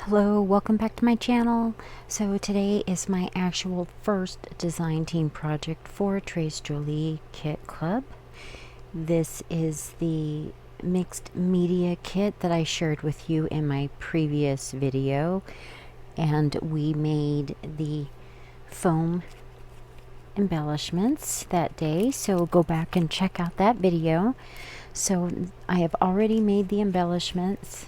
Hello, welcome back to my channel. So today is my actual first design team project for Trace Jolie Kit Club. This is the mixed media kit that I shared with you in my previous video, and we made the foam embellishments that day, so go back and check out that video. So I have already made the embellishments.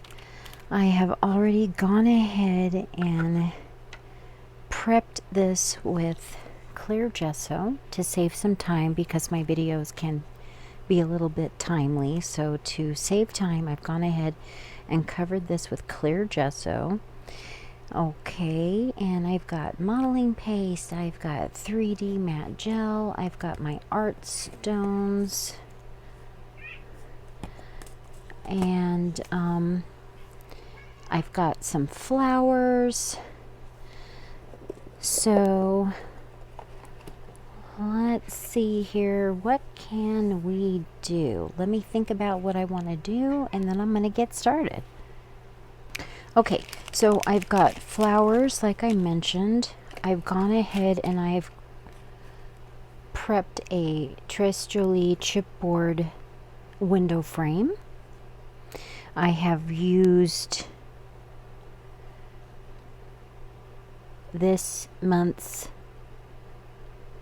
I have already gone ahead and prepped this with clear gesso to save some time because my videos can be a little bit timely. So to save time, I've gone ahead and covered this with clear gesso. Okay, and I've got modeling paste, I've got 3D matte gel, I've got my art stones, and I've got some flowers. So let's see here, what can we do? Let me think about what I want to do, and then I'm going to get started. Okay, so I've got flowers like I mentioned. I've gone ahead and I've prepped a Trace Jolie chipboard window frame. I have used this month's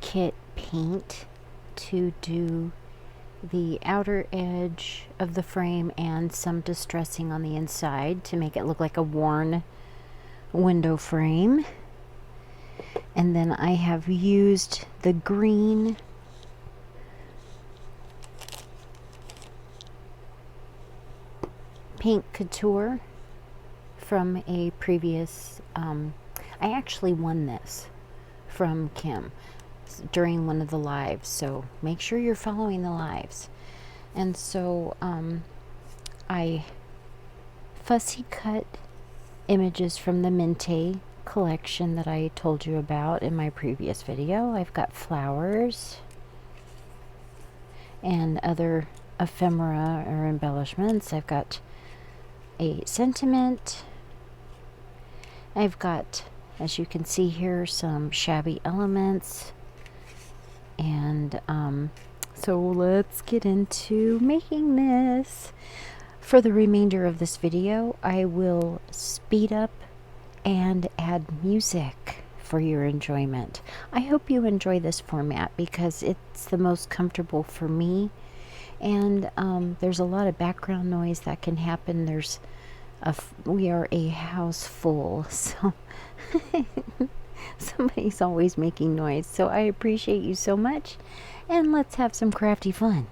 kit paint to do the outer edge of the frame and some distressing on the inside to make it look like a worn window frame. And then I have used the green paint couture from a previous I actually won this from Kim during one of the lives, so make sure you're following the lives. And so I fussy cut images from the Mente collection that I told you about in my previous video. I've got flowers and other ephemera or embellishments. I've got a sentiment. I've got, as you can see here, some shabby elements. And so let's get into making this. For the remainder of this video, I will speed up and add music for your enjoyment. I hope you enjoy this format because it's the most comfortable for me. And there's a lot of background noise that can happen. We are a house full, so somebody's always making noise. So I appreciate you so much, and let's have some crafty fun.